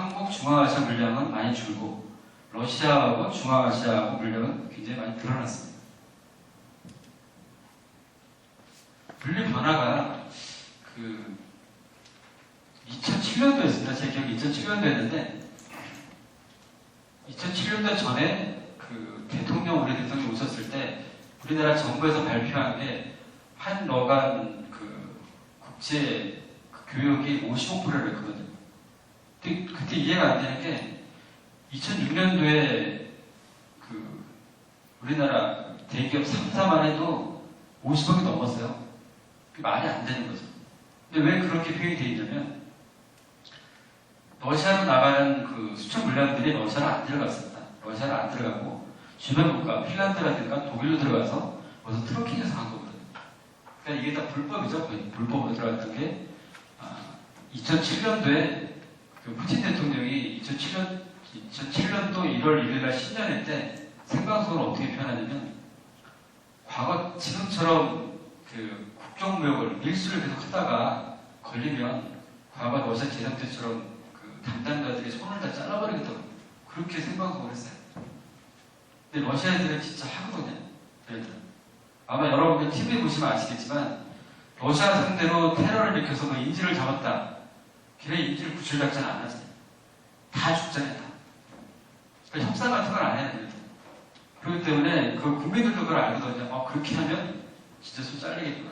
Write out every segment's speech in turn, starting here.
한국 중앙아시아 물량은 많이 줄고 러시아하고 중앙아시아하고 물량은 굉장히 많이 늘어났습니다. 물류 변화가 2007년도였습니다. 제 기억이 2007년도였는데 2007년도 전에 우리 대통령이 오셨을 때 우리나라 정부에서 발표한 게 한러간 국제 교역이 55%를 했거든요. 그때 이해가 안 되는 게 2006년도에 우리나라 대기업 3사만 해도 50억이 넘었어요. 그게 말이 안 되는 거죠. 근데 왜 그렇게 표현이 되어 있냐면 러시아로 나가는 수출 물량들이 러시아로 안 들어갔습니다. 러시아로 안 들어가고 주변 국가, 핀란드라든가 독일로 들어가서 거기서 트로킹해서 간 거거든요. 그러니까 이게 다 불법이죠. 거의 불법으로 들어갔던 게 2007년도에 푸틴 대통령이 2007년도 1월 1일날 신년회 때 생방송을 어떻게 표현하냐면 과거 지금처럼 국정무역을 밀수를 계속 하다가 걸리면 과거 러시아 재정 때처럼 담당자들이 손을 다 잘라버리겠다고 그렇게 생방송을 했어요. 근데 러시아 애들은 진짜 하거든요. 아마 여러분들 TV 보시면 아시겠지만 러시아 상대로 테러를 일으켜서 인질을 잡았다. 걔네 인질 구출 작전 안 하잖아요. 다 죽잖아요. 다. 그러니까 협상 같은 걸 안 해야 돼요. 그렇기 때문에 국민들도 그걸 알거든요. 그렇게 하면 진짜 손 잘리겠구나.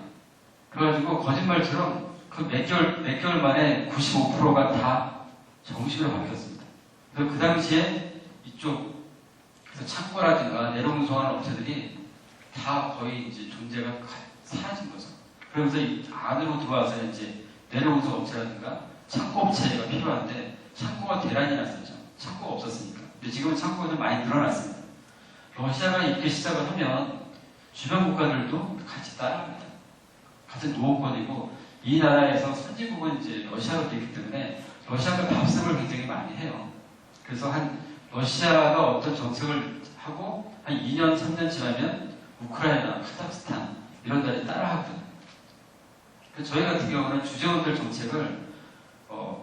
그래가지고 거짓말처럼 몇 개월 만에 95%가 다 정식으로 바뀌었습니다. 그래서 그 당시에 이쪽 창고라든가 내로운송하는 업체들이 다 거의 이제 존재가 사라진 거죠. 그러면서 이 안으로 들어와서 이제 내로운송 업체라든가 창고 업체가 필요한데 창고가 대란이 났었죠. 창고가 없었으니까. 근데 지금은 창고가 좀 많이 늘어났습니다. 러시아가 이렇게 시작을 하면 주변 국가들도 같이 따라합니다. 같은 노원권이고 이 나라에서 선진국은 이제 러시아로 되기 때문에 러시아가 답습을 굉장히 많이 해요. 그래서 러시아가 어떤 정책을 하고 한 2년, 3년 지나면 우크라이나, 카자흐스탄 이런 데를 따라하거든요. 저희 같은 경우는 주재원들 정책을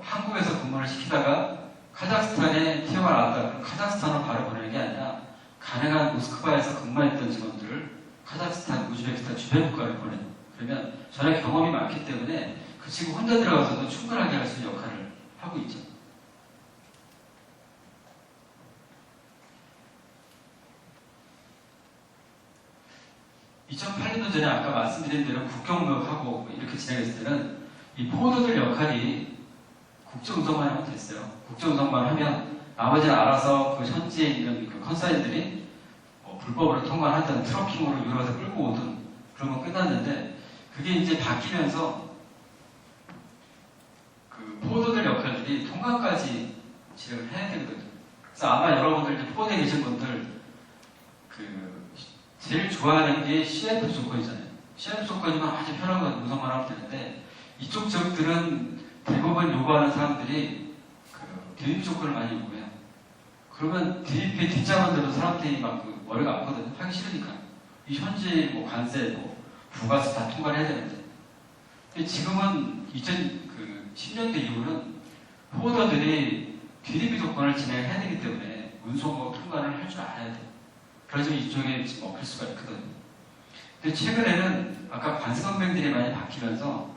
한국에서 근무를 시키다가 카자흐스탄에 티어가 나왔다. 그럼 카자흐스탄으로 바로 보내는 게 아니라 가능한 모스크바에서 근무했던 직원들을 카자흐스탄, 우즈베키스탄 주변 국가를 보내요. 그러면 전에 경험이 많기 때문에 그 친구 혼자 들어가서도 충분하게 할 수 있는 역할을 하고 있죠. (2008년도) 전에 아까 말씀드린 대로 국경무역하고 이렇게 진행했을 때는 이 포도들 역할이 국제운송만 하면 됐어요. 국제운송만 하면 나머지는 알아서 현지에 있는 컨사인들이 불법으로 통관하든 트러킹으로 유럽에서 끌고 오든 그러면 끝났는데 그게 이제 바뀌면서 포도들 역할들이 통관까지 진행을 해야 되거든요. 그래서 아마 여러분들 포도에 계신 분들 제일 좋아하는 게 CF 조건이잖아요. CF 조건이면 아주 편한 건 운송만 하면 되는데 이쪽 지역들은 대부분 요구하는 사람들이 DVP 조건을 많이 요구해요. 그러면 DVP 뒷자만대로 사람들이 머리가 아프거든요. 하기 싫으니까. 이 현지 관세, 부가세 다 통과를 해야 되는데. 근데 지금은 2010년대 이후는 포더들이 DVP 조건을 진행해야 되기 때문에 운송 통과를 할 줄 알아야 돼요. 그래서 이쪽에 먹힐 수가 있거든요. 근데 최근에는 아까 관세 선명들이 많이 바뀌면서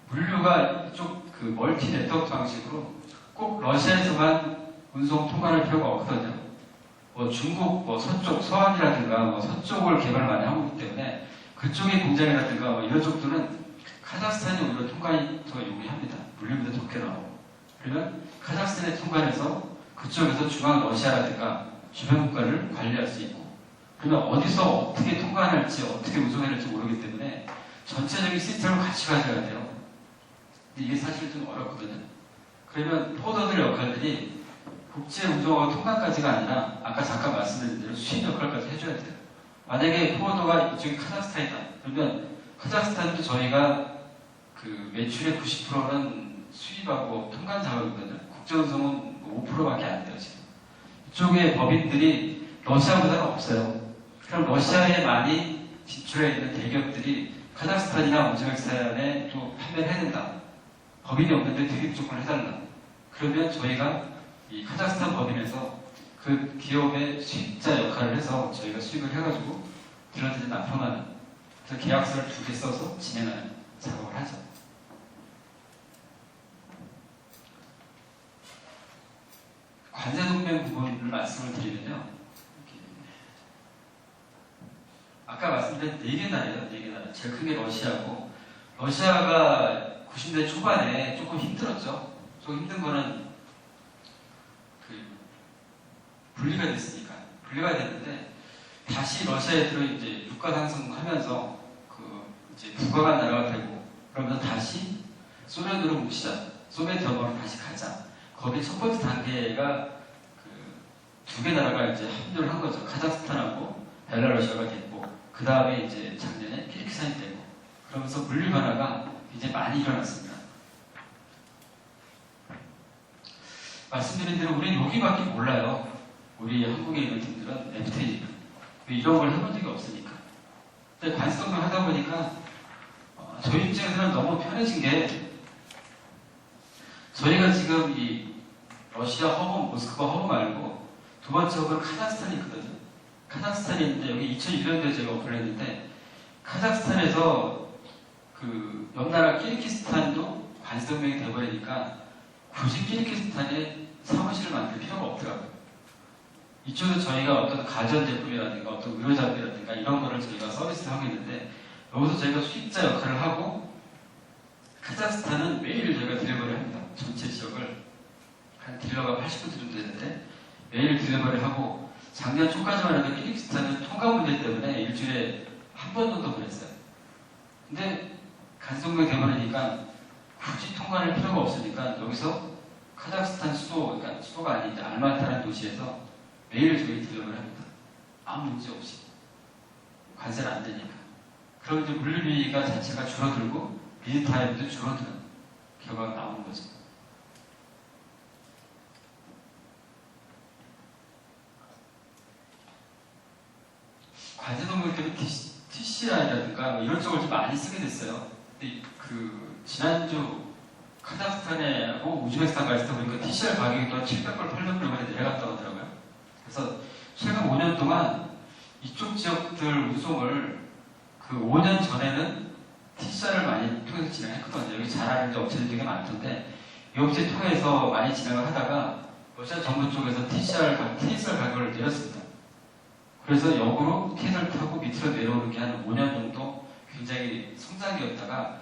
물류가 이쪽 멀티 네트워크 방식으로 꼭 러시아에서만 운송 통과할 필요가 없거든요. 중국 서쪽, 서안이라든가 서쪽을 개발 많이 하고 있기 때문에 그쪽의 공장이라든가 이런 쪽들은 카자흐스탄이 오히려 통관이 더 용이합니다. 물류비도 적게 나오고. 그러면 카자흐스탄에 통관해서 그쪽에서 중앙 러시아라든가 주변 국가를 관리할 수 있고 그러면 어디서 어떻게 통관할지 어떻게 운송해야 할지 모르기 때문에 전체적인 시스템을 같이 가져야 돼요. 근데 이게 사실 좀 어렵거든요. 그러면 포더들 역할들이 국제 운송하고 통관까지가 아니라 아까 잠깐 말씀드린 대로 수입 역할까지 해줘야 돼요. 만약에 포더가 이쪽이 카자흐스탄이다. 그러면 카자흐스탄도 저희가 매출의 90%는 수입하고 통관 작업이거든요. 국제 운송은 5%밖에 안 돼요, 지금. 이쪽에 법인들이 러시아보다는 없어요. 그럼 러시아에 많이 진출해 있는 대기업들이 카자흐스탄이나 우즈베키스탄에 또 판매를 해야 된다. 법인이 없는데 대기업 조건을 해달라. 그러면 저희가 이 카자흐스탄 법인에서 그 기업의 수입자 역할을 해서 저희가 수입을 해가지고 딜러들이 납품하는 그 계약서를 2개 써서 진행하는 작업을 하죠. 관세동맹 부분을 말씀을 드리면요. 아까 말씀드린 4개 나라예요. 4개 나라. 제일 큰 게 러시아고, 러시아가 90대 초반에 조금 힘들었죠. 조금 힘든 거는 분리가 됐으니까. 분리가 됐는데 다시 러시아에 들어 이제 유가 상승하면서 이제 부가가 나라가 되고, 그러면서 다시 소련으로 뭉치자. 소비에트 연방으로 다시 가자. 거기 첫 번째 단계가 2개 나라가 이제 합류를 한 거죠. 카자흐스탄하고 벨라루시아가 됐고, 그 다음에 이제 작년에 키르기스탄이 되고, 그러면서 물류 변화가 이제 많이 일어났습니다. 말씀드린 대로 우리는 여기밖에 몰라요. 우리 한국에 있는 분들은 FTA 이런 걸 해본 적이 없으니까. 근데 관성을 하다 보니까 저희 입장에서는 너무 편해진 게, 저희가 지금 이 러시아 허브, 모스크바 허브 말고 두 번째 허브는 카자흐스탄이 있거든요. 카자흐스탄이 있는데 여기 2001년도에 제가 오픈을 했는데, 카자흐스탄에서 그 옆나라 키르기스탄도 관세동맹이 돼버리니까 굳이 키르기스탄에 사무실을 만들 필요가 없더라고요. 이쪽은 저희가 어떤 가전제품이라든가 어떤 의료장비라든가 이런 거를 저희가 서비스를 하고 있는데, 여기서 저희가 수입자 역할을 하고, 카자흐스탄은 매일 저희가 딜리버리를 합니다. 전체 지역을 한 딜러가 80분 정도 되는데 매일 딜리버리를 하고, 작년 초까지만 해도 키르기스탄은 통과 문제 때문에 일주일에 한 번 정도 보냈어요. 근데 간성명이 돼버리니까 굳이 통과할 필요가 없으니까 여기서 카자흐스탄 수도, 그러니까 수도가 아닌 알마타라는 도시에서 매일 저희 딜리버리를 합니다. 아무 문제 없이. 관세는 안 되니까. 그럼 이제 물류비가 자체가 줄어들고 비즈 타임도 줄어드는 결과가 나오는 거죠. 관세동맹 때문에 TCI라든가 뭐 이런 쪽을 좀 많이 쓰게 됐어요. 근데 지난주 카자흐스탄하고 우즈베키스탄 갔을 때 보니까 TCI 가격이 또 700불, 800불 내려갔다고 하더라고요. 그래서 최근 5년 동안 이쪽 지역들 운송을 5년 전에는 TCR을 많이 통해서 진행했거든요. 여기 잘 아는 업체들 되게 많던데, 이 업체 통해서 많이 진행을 하다가 러시아 정부 쪽에서 TCR 가격을 내렸습니다. 그래서 역으로 TS를 타고 밑으로 내려오는 게 한 5년 정도 굉장히 성장기였다가,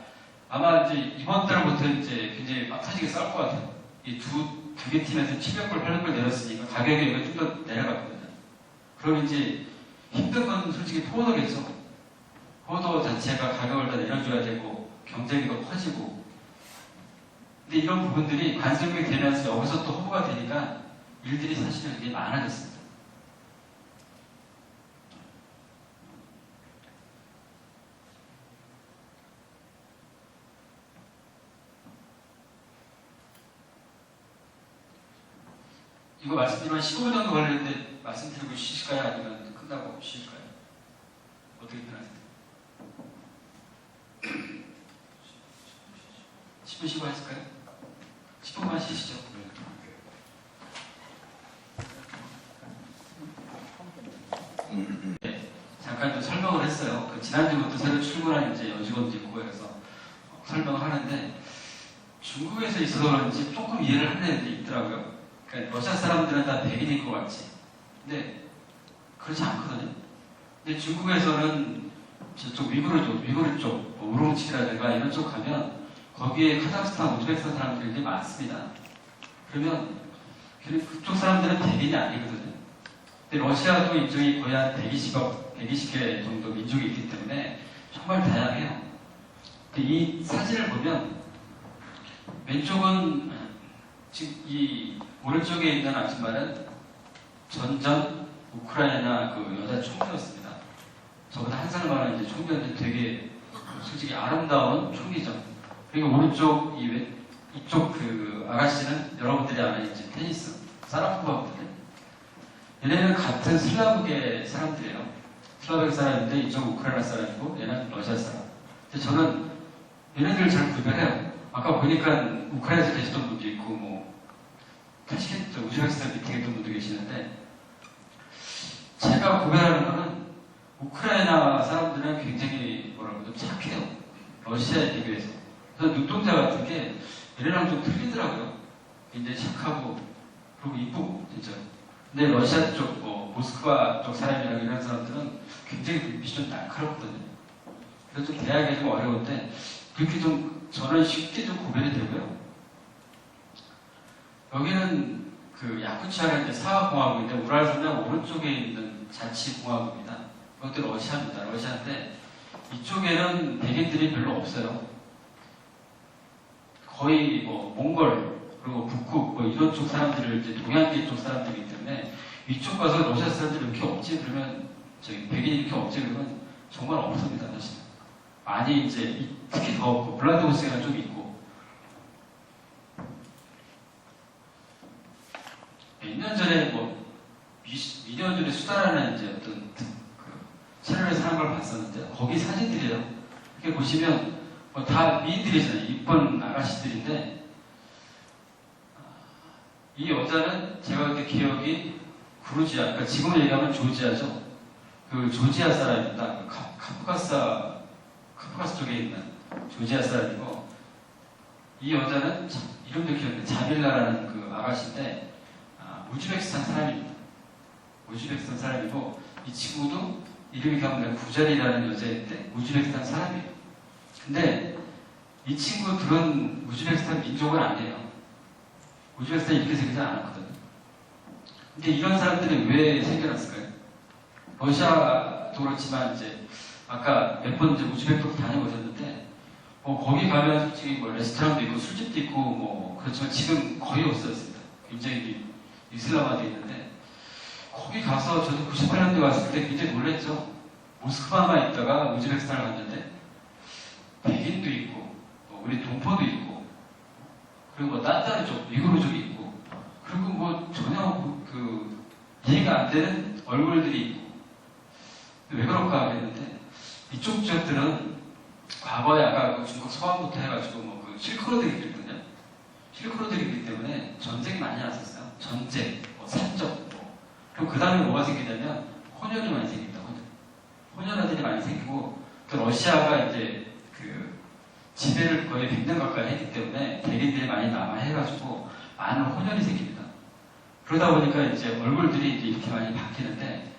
아마 이제 이번 달부터 이제 굉장히 막 터지게 싸울 것 같아요. 이 두 개 팀에서 700불, 800불 내렸으니까 가격이 좀 더 내려갔거든요. 그럼 이제 힘든 건 솔직히 포도겠죠. 포도 자체가 가격을 더 내려줘야 되고 경쟁이 더 커지고. 근데 이런 부분들이 관세동맹이 되면서 여기서 또 허브가 되니까 일들이 사실은 되게 많아졌습니다. 이거 말씀드리면 15분 정도 걸리는데 말씀드리고 쉬실까요? 아니면 끝나고 쉬실까요? 어떻게 편하세요? 10분 쉬고 하실까요? 10분만 쉬시죠. 네, 잠깐 좀 설명을 했어요. 지난주부터 새로 출근한 이제 여직원도 있고 해서 설명을 하는데, 중국에서 있어서 그런지 조금 이해를 하는 애들이 있더라고요. 그러니까 러시아 사람들은 다 백인인 것 같지. 근데 그렇지 않거든요. 근데 중국에서는 저쪽 위구르 쪽, 우룽치라든가 이런 쪽 가면 거기에 카자흐스탄, 우즈베키스탄 사람들이 되게 많습니다. 그러면 그쪽 사람들은 백인이 아니거든요. 근데 러시아도 인종이 거의 한 120개 정도 민족이 있기 때문에 정말 다양해요. 근데 이 사진을 보면 왼쪽은 지금 이 오른쪽에 있는 아줌마는 전전 우크라이나 여자 총리였습니다. 저보다 한 살 많은 이제 총리인데 되게 솔직히 아름다운 총리죠. 그리고 오른쪽 이쪽 아가씨는 여러분들이 아는 이제 테니스 사라포바거든요. 얘네는 같은 슬라브계 사람들이에요. 슬라브계 사람인데 이쪽 우크라이나 사람이고 얘는 러시아 사람. 근데 저는 얘네들을 잘 구별해요. 아까 보니까 우크라이나에서 계시던 분도 있고 타시켄트 우즈베키스탄 미팅했던 분도 계시는데 제가 구별하는 거는 우크라이나 사람들은 굉장히 뭐라고 좀 착해요. 러시아에 비교해서. 그래서 눈동자 같은 게 얘네랑 좀 틀리더라고요. 굉장히 착하고 그리고 이쁘고 진짜. 근데 러시아 쪽, 모스크바 쪽 사람이랑 이런 사람들은 굉장히 눈빛이 좀 날카롭거든요. 그래서 좀 대하기가 좀 어려운데 그렇게 좀 저는 쉽게 좀 구별이 되고요. 여기는 그 야쿠치아라는 이제 사하공화국인데 우랄산맥 오른쪽에 있는 자치공화국입니다. 그것도 러시아입니다. 러시아인데 이쪽에는 백인들이 별로 없어요. 거의 뭐 몽골 그리고 북극 뭐 이런 쪽 사람들을 이제 동양계 쪽 사람들이기 때문에 이쪽 가서 러시아 사람들이 이렇게 없지 그러면 저기 백인이 이렇게 없지 그러면 정말 없습니다. 사실 많이 이제 특히 더 없고 블라디보스가 좀 있고 몇 년 전에 뭐 미디어들의 수다라는 이제 어떤 그 채널에서 하는 걸 봤었는데 거기 사진들이에요. 이렇게 보시면 뭐 다 미인들이잖아요. 이쁜 아가씨들인데 이 여자는 제가 그때 기억이 구르지아, 그러니까 지금 얘기하면 조지아죠. 그 조지아 사람입니다. 그 카프카스 쪽에 있는 조지아 사람이고 이 여자는 이름도 기억나요. 자빌라라는 그 아가씨인데 우즈베키스탄 사람입니다. 우즈베키스탄 사람이고 이 친구도 이름이 기억나요. 구자리라는 여자인데 우즈베키스탄 사람이에요. 근데 이 친구들은 우즈베키스탄 민족은 아니에요. 우즈베키스탄이 이렇게 생기지 않았거든요. 근데 이런 사람들이 왜 생겨났을까요? 러시아도 그렇지만 이제 아까 몇 번 이제 우즈베크도 다녀오셨는데 거기 가면 솔직히 뭐 레스토랑도 있고 술집도 있고 뭐 그렇지만 지금 거의 없어졌습니다. 굉장히 이슬람화되어 있는데 거기 가서 저도 98년도에 왔을 때 굉장히 놀랐죠. 모스크바만 있다가 우즈베키스탄을 갔는데 백인도 있고 우리 동포도 있고 그리고 뭐 딴따르족, 위구르족이 있고 그리고 뭐 전혀 그 이해가 안 되는 얼굴들이 있고 왜 그럴까 했는데 이쪽 지역들은 과거에 아까 중국 서방부터 해가지고 뭐 그 실크로드가 있거든요. 실크로드가 있기 때문에 전쟁이 많이 났었어요. 전쟁, 산적 그리고 그 다음에 뭐가 생기냐면 혼혈이 많이 생깁니다. 혼혈아들이 많이 생기고 또 러시아가 이제 그 지배를 거의 100년 가까이 했기 때문에 백인들이 많이 남아해가지고 많은 혼혈이 생깁니다. 그러다 보니까 이제 얼굴들이 이제 이렇게 많이 바뀌는데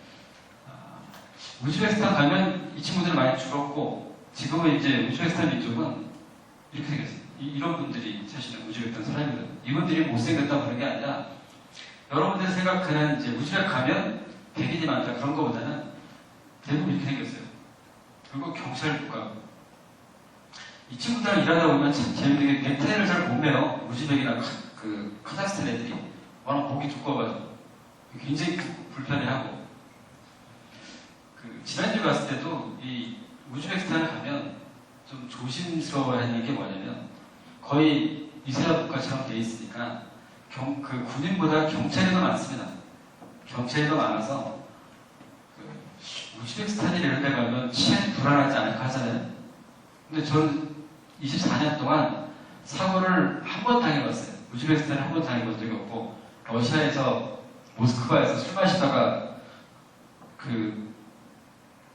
우즈베키스탄 가면 이 친구들이 많이 줄었고 지금은 이제 우즈베키스탄 민족은 이렇게 생겼어요. 이런 분들이 사실은 우즈베키스탄 사람이거든요. 이분들이 못생겼다고 그런 게 아니라 여러분들이 생각하는 이제 우즈베크 가면 백인이 많다 그런 것보다는 대부분 이렇게 생겼어요. 그리고 경찰 국가고 이 친구들랑 일하다 보면 참 재밌는 게 넥타이를 잘 못 매요. 우즈벡이나 그 카자흐스탄 애들이 워낙 목이 두꺼워가지고 굉장히 불편해하고 지난주 갔을 때도 이 우즈베키스탄을 가면 좀 조심스러워하는 게 뭐냐면 거의 이슬람 국가처럼 돼 있으니까 그 군인보다 경찰이 더 많습니다. 경찰이 더 많아서 우즈베키스탄이 이런 데 가면 치안이 불안하지 않을까 하잖아요. 근데 저는 24년 동안 사고를 한 번 당해봤어요. 우즈베키스탄에 한 번 당해본 적이 없고 러시아에서 모스크바에서 술 마시다가 그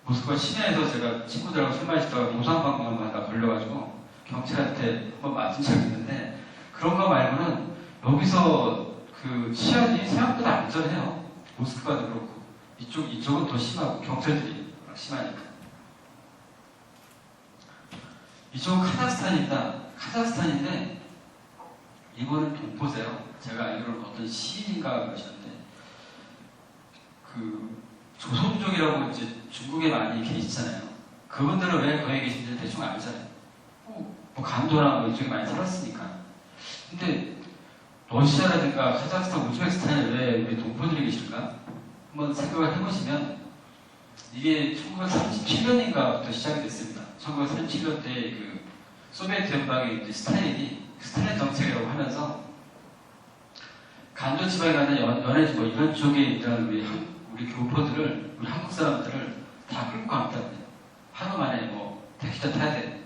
모스크바 시내에서 제가 친구들하고 술 마시다가 도상방송하다 걸려가지고 경찰한테 한 번 맞은 적이 있는데 그런 거 말고는 여기서 그 치안이 생각보다 안전해요. 모스크바도 그렇고 이쪽은 더 심하고 경찰들이 심하니까. 이쪽은 카자흐스탄입니다. 카자흐스탄인데 이거는 동포세요. 제가 알기로는 어떤 시인가 그러셨는데 그 조선족이라고 이제 중국에 많이 계시잖아요. 그분들은 왜 거기 계신지 대충 알잖아요. 뭐 간도나 뭐 이쪽에 많이 살았으니까. 근데 러시아라든가 카자흐스탄, 우즈베키스탄에 왜 우리 동포들이 계실까? 한번 생각을 해보시면 이게 1937년인가부터 시작이 됐습니다. 1937년대 그 소비에트 연방의 이제 스탈린 정책이라고 하면서 간도 지방에 가는 연해지 뭐 이런 쪽에 있던 우리 교포들을 우리 한국 사람들을 다 끌고 갑니다. 하루 만에 뭐 택시도 타야 돼.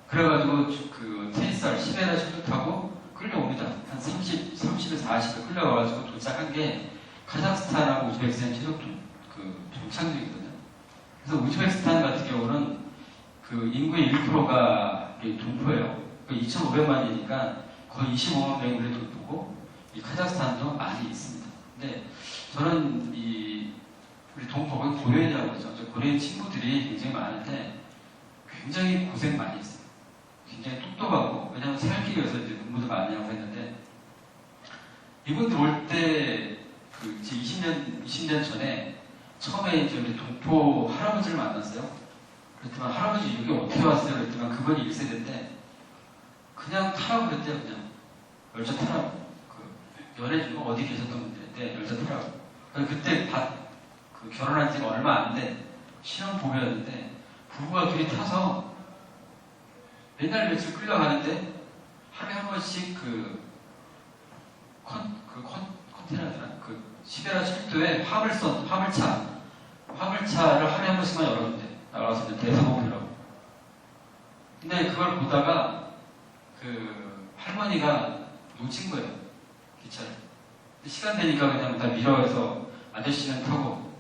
그래가지고 그 테니스할 시베리아 철도 타고 끌려옵니다. 한 30에서 40에 끌려와가지고 도착한 게 카자흐스탄하고 우즈베키스탄 최종 종착역이거든요. 그래서 우즈베키스탄 같은 경우는 그 인구의 1%가 동포예요. 2,500만이니까 거의 25만 명이 우리 동포고, 이 카자흐스탄도 많이 있습니다. 근데 저는 우리 동포가 고려인이라고 그러죠. 고려인 친구들이 굉장히 많은데 굉장히 고생 많이 했어요. 굉장히 똑똑하고, 왜냐하면 살기 위해서 이제 공부도 많이 하고 했는데, 이분들 올 때, 20년 전에, 처음에 이제 우리 동포 할아버지를 만났어요. 그랬더니, 할아버지 여기 어떻게 왔어요? 그랬더니, 그분이 1세대인데, 그냥 타라고 그랬대요, 그냥. 열차 타라고. 연애 중 어디 계셨던 분들인데, 열차 타라고. 그때 결혼한 지가 얼마 안 돼. 신혼부부였는데, 부부가 둘이 타서, 맨날 며칠 끌려가는데 하루에 한 번씩 컨테이너더라. 시베리아 철도에 화물차를 하루에 한 번씩만 열었는데 나가서 대서봉이라고. 근데 그걸 보다가 할머니가 놓친 거예요, 기차를. 시간 되니까 그냥 다 밀어서 아저씨는 타고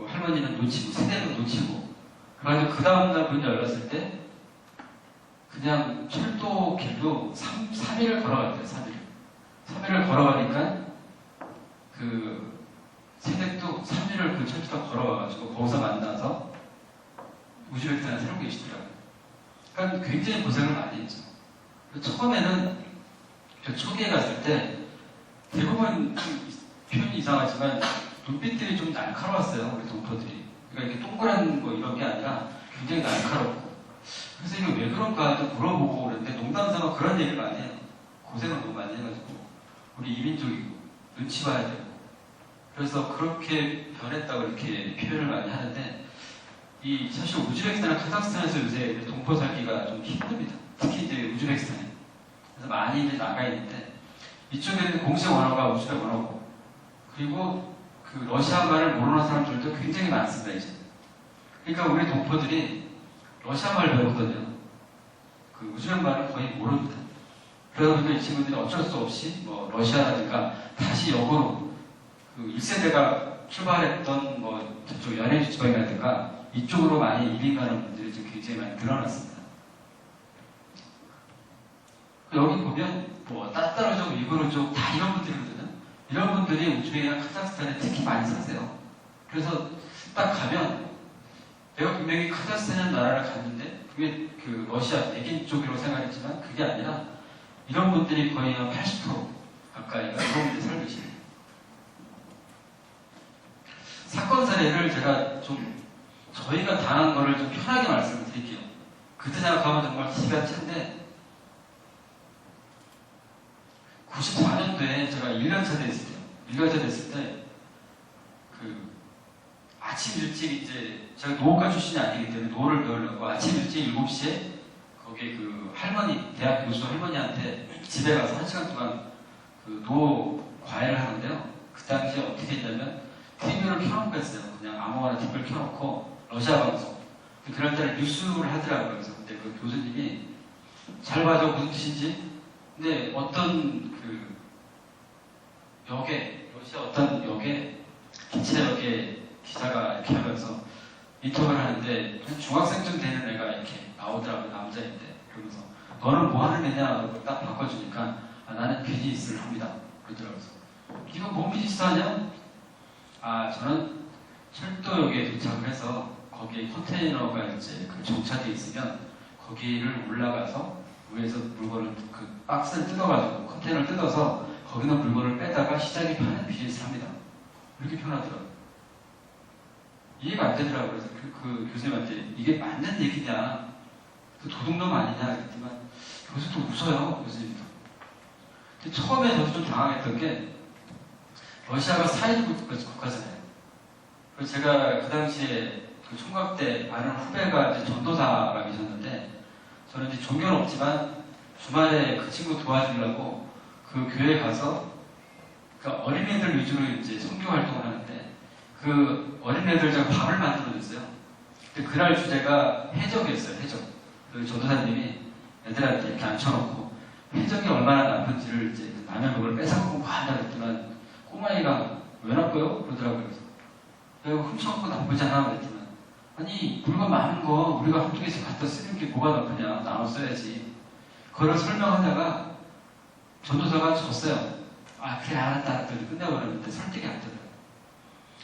할머니는 놓치고 세대는 놓치고. 그래가지고 그 다음날 문이 열렸을 때 그냥 철도 길도 3일을 걸어갔대요, 3일을 걸어가니까 세댁도 3일을 철도가 걸어가가지고 거기서 만나서 우즈베키스탄에 살고 계시더라고요. 그러니까 굉장히 고생을 많이 했죠. 처음에는 초기에 갔을 때 대부분 표현이 이상하지만 눈빛들이 좀 날카로웠어요, 우리 동포들이. 그러니까 이렇게 동그란 거 이런 게 아니라 굉장히 날카롭고. 그래서 이게 왜 그런가 좀 물어보고 그랬는데 농담삼아 그런 얘기를 많이 해요. 고생을 너무 많이 해가지고 우리 이민족이고 눈치 봐야 되고 그래서 그렇게 변했다고 이렇게 표현을 많이 하는데 사실 우즈베키스탄이나 카자흐스탄에서 요새 동포 살기가 좀 힘듭니다. 특히 이제 우즈베키스탄에. 그래서 많이 이제 나가 있는데 이쪽에는 공식 언어가 우즈베크 언어고 그리고 러시아말을 모르는 사람들도 굉장히 많습니다, 이제. 그러니까 우리 동포들이 러시아말 배우거든요. 우즈벡 말을 거의 모릅니다. 그러다 보니까 이 친구들이 어쩔 수 없이 러시아라든가 다시 역으로 1세대가 출발했던 저쪽 연해주 지방이라든가 이쪽으로 많이 이민 가는 분들이 지금 굉장히 많이 늘어났습니다. 여기 보면 따따르족, 위구르족 다 이런 분들이거든요. 이런 분들이 우즈벡이나 카자흐스탄에 특히 많이 사세요. 그래서 딱 가면 내가 분명히 카자흐스탄이라는 나라를 갔는데 그게 러시아 백인 쪽이라고 생각했지만 그게 아니라 이런 분들이 거의 한 80% 가까이가 이런 분들이 살고 계시네요. 사건 사례를 제가 저희가 당한 거를 좀 편하게 말씀을 드릴게요. 그때 생각하면 정말 기가 찬데 94년도에 제가 1년차 됐을 때요. 1년차 됐을 때 아침 일찍 이제 제가 노후과 출신이 아니기 때문에 노후를 배우려고 아침 일찍 7시에 거기에 할머니, 대학 교수 할머니한테 집에 가서 1시간 동안 노후 과외를 하는데요. 그 당시에 어떻게 했냐면 TV를 켜놓고 했어요. 그냥 아무거나 TV를 켜놓고 러시아 방송. 그럴 때는 뉴스를 하더라고요. 그래서 그때 교수님이 잘 봐줘 무슨 뜻인지. 근데 어떤 러시아 어떤 역에 기차역에 기자가 이렇게 하면서 인터뷰를 하는데 중학생쯤 되는 애가 이렇게 나오더라고요. 남자인데. 그러면서 너는 뭐 하는 애냐? 딱 바꿔주니까 나는 비즈니스를 합니다. 그러더라고요. 이거 뭔 비즈니스 하냐? 저는 철도역에 도착을 해서 거기에 컨테이너가 이제 정차되어 있으면 거기를 올라가서 위에서 물건을 박스를 뜯어가지고 컨테이너를 뜯어서 거기서 물건을 빼다가 시장에 파는 비즈니스를 합니다. 이렇게 표현하더라고요. 이해가 안 되더라고요. 그래서 그 교수님한테 이게 맞는 얘기냐, 도둑놈 아니냐 그랬더니만 교수도 웃어요, 교수님도. 근데 처음에 저도 좀 당황했던 게 러시아가 사회주의 국가잖아요. 그래서 제가 그 당시에 총각 때 아는 후배가 이제 전도사가 계셨는데 저는 이제 종교는 없지만 주말에 그 친구 도와주려고 그 교회에 가서 어린애들 위주로 이제 선교 활동을 하는데 어린애들 제가 밥을 만들어줬어요. 근데 그날 주제가 해적이었어요, 해적. 전도사님이 애들한테 이렇게 앉혀놓고 회적이 얼마나 나쁜지를 이제 남의 목을 뺏어먹고 한다 그랬더만 꼬마이가 왜 나빠요? 그러더라고요. 그래서 내가 훔쳐먹고 나쁘잖아 그랬더만 아니 물건 많은 거 우리가 한두 개씩 갖다 쓰는 게 뭐가 나쁘냐 나눠 써야지. 그걸 설명하다가 전도사가 졌어요. 아 그래 알았다 그랬더니 끝내버렸는데 설득이 안 되더라고요.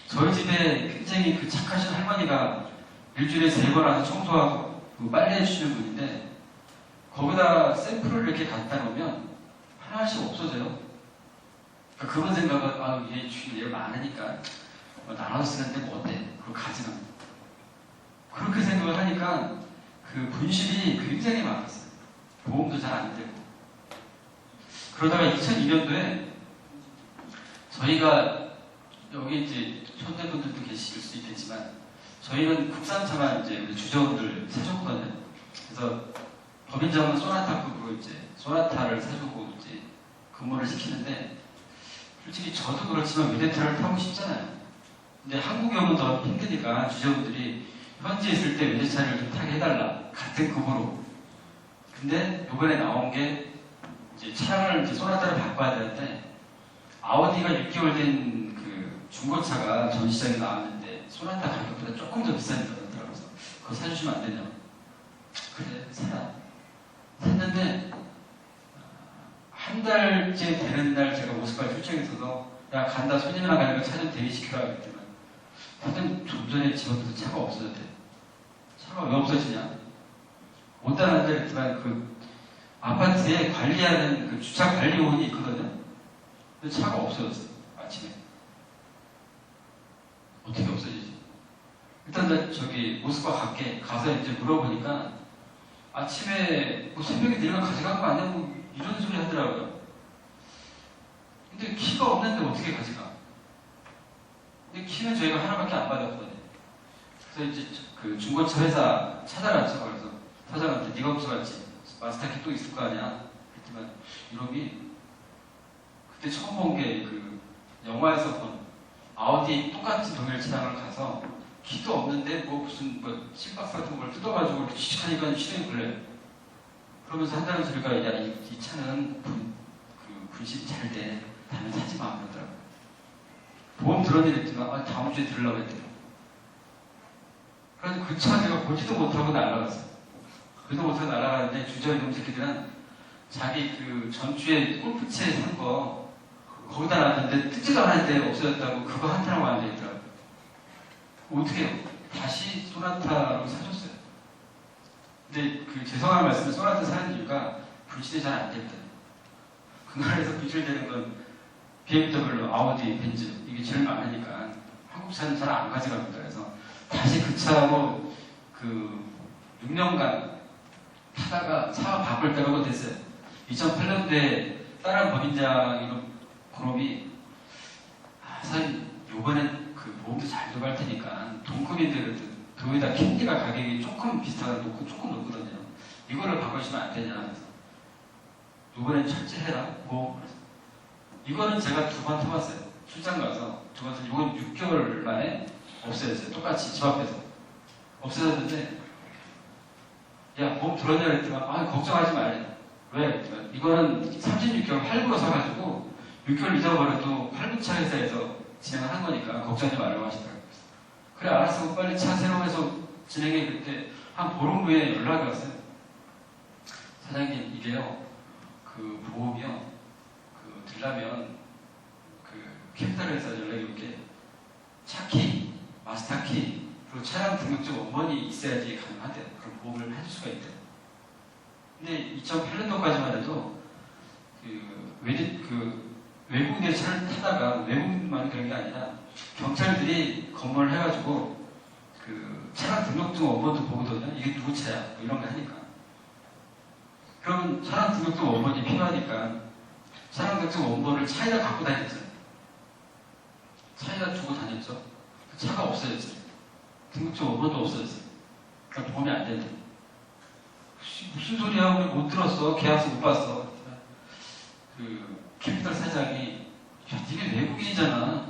저희 집에 굉장히 그 착하신 할머니가 일주일에 3번 와서 청소하고 빨래 해주시는 분인데 거기다 샘플을 이렇게 갖다 놓으면 하나씩 없어져요. 그러니까 그런 생각은 아, 얘 주인 얘가 많으니까 뭐 나눠서 쓰는데 뭐 어때? 그걸 가져가. 그렇게 생각을 하니까 그 분실이 굉장히 많았어요. 보험도 잘 안 되고. 그러다가 2002년도에 저희가 여기 이제 손대분들도 계실 수 있겠지만 저희는 국산차만 이제 우리 주저분들 사줬거든요. 그래서 법인장은 소나타급으로 이제 소나타를 사주고 이제 근무를 시키는데 솔직히 저도 그렇지만 외제차를 타고 싶잖아요. 근데 한국에 오면 더 힘드니까 주저분들이 현지에 있을 때 외제차를 좀 타게 해달라 같은 급으로. 근데 이번에 나온 게 이제 차량을 이제 소나타를 바꿔야 되는데 아우디가 6개월 된 그 중고차가 전 시장에 나왔는데 소나타 가격보다 조금 더 비싼 거더라고요. 그래서 그거 사주시면 안 되냐? 그래 사라. 샀는데 한 달째 되는 날 제가 모스크바 출장에서도 야 간다 손님이랑 가는 거 차 좀 대기시키라 그랬더니 사장님 좀 전에 집 앞에서 차가 없어졌대. 차가 왜 없어지냐? 못 따라간다 그랬지만 그 아파트에 관리하는 그 주차 관리원이 있거든요. 근데 차가 없어졌어요. 아침에. 어떻게 없어지지? 일단 저기 모스크바 갈게 가서 이제 물어보니까 아침에 뭐 새벽에 내가 가져간 거 아니야? 뭐 이런 소리 하더라고요. 근데 키가 없는데 어떻게 가져가? 근데 키는 저희가 하나밖에 안 받았거든요. 그래서 이제 그 중고차 회사 찾아갔죠. 그래서 사장한테 네가 없어갔지. 마스터키 또 있을 거 아니야? 그랬더니 이놈이 그때 처음 본 게 그 영화에서 본 아우디 똑같은 동일 차량을 가서 키도 없는데 뭐 무슨 뭐 심박스 같은 걸 뜯어가지고 이렇게 지직하니까 시동이 걸려요. 그러면서 한다는 소리가 야, 이 차는 분실이 잘 돼. 다음에 사지 마. 그러더라고요. 보험 들었는데 아, 다음 주에 들으려고 했대요. 그래서 그 차 제가 보지도 못하고 날아갔어요. 보지도 못하고 날아가는데 주저리 놈 새끼들은 자기 그 전주에 골프채 산 거 거기다 놨는데 뜯지도 않았는데 없어졌다고 그거 한타라고 앉아있더라고요. 어떻게 해요? 다시 소나타로 사줬어요. 근데 그 죄송한 말씀은 소나타 사는 이유가 분실이 잘 안 됐다. 그 나라에서 분실되는 건 BMW, 아우디, 벤츠 이게 제일 많으니까 한국 차는 잘 안 가져갑니다. 그래서 다시 그 차로 그 6년간 타다가 차 바꿀 때가 됐어요. 2008년도에 다른 법인장 그놈이 사실 요번엔 그 보험도 잘 들어갈 테니까 동급인데 도에다 캔디가 가격이 조금 비슷하게 놓고 조금 높거든요. 이거를 바꿔주시면 안 되냐. 그래서 요번엔 철저해라 보험. 이거는 제가 2번 타봤어요. 출장 가서 2번 타서 이건 6개월 만에 없어졌어요. 똑같이 집 앞에서 없어졌는데 야 보험 들었냐 그랬더니 아 걱정하지 말래. 왜? 이거는 36개월 할부로 사가지고 6개월 잊어버려도 할부차 회사에서 진행을 한 거니까 걱정하지 말라고 하시더라고요. 그래 알았어 빨리 차 새로 해서 진행해. 그때 한 보름 후에 연락이 왔어요. 사장님 이게요 그 보험이요 그 들라면 그 캐피탈 회사 연락이 올게 차키, 마스터키 그리고 차량 등록증 원본이 있어야지 가능하대요. 그럼 보험을 해줄 수가 있대요. 근데 2008년도까지만 해도 외국인의 차를 타다가 외국인만 그런 게 아니라 경찰들이 검문을 해가지고 그 차량 등록증 원본도 보거든요. 이게 누구 차야? 뭐 이런 거 하니까. 그러면 차량 등록증 원본이 필요하니까 차량 등록증 원본을 차에다 갖고 다녔어요. 차에다 두고 다녔죠. 그 차가 없어졌어요. 등록증 원본도 없어졌어요. 그러니까 보험이 안 된대. 무슨 소리야? 우리 못 들었어. 계약서 못 봤어. 그 캐피탈 사장이 야, 니네 외국인이잖아.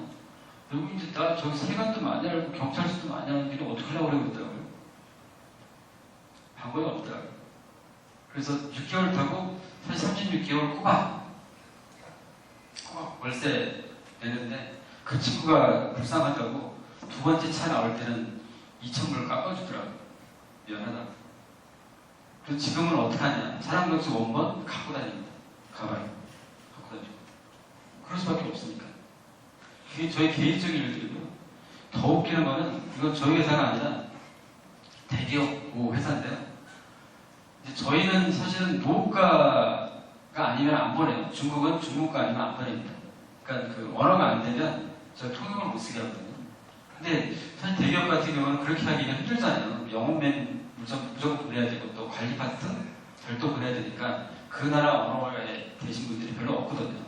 외국인인데 나 저기 세관도 많이 알고 경찰서도 많이 하는 일을 어떻게 하려고 그러더라고요. 방법이 없더라고요. 그래서 6개월 타고 사실 36개월 꼬박 월세 내는데 그 친구가 불쌍하다고 두 번째 차 나올 때는 2,000불 깎아주더라고요. 미안하다. 그래서 지금은 어떡하냐. 차량경수 원본 갖고 다닙니다. 가방에 갖고 다니고. 그럴 수밖에 없으니까. 그게 저희 개인적인 일들이고요. 더 웃기는 거는 이건 저희 회사가 아니라 대기업 모 회사인데요. 이제 저희는 사실은 노후가가 아니면 안 보내요. 중국은 중국가 아니면 안 보냅니다. 그러니까 그 언어가 안 되면 저 통역을 못 쓰게 하거든요. 근데 사실 대기업 같은 경우는 그렇게 하기가 힘들잖아요. 영업맨 무조건 보내야 되고 또 관리 파트 별도 보내야 되니까 그 나라 언어에 계신 분들이 별로 없거든요.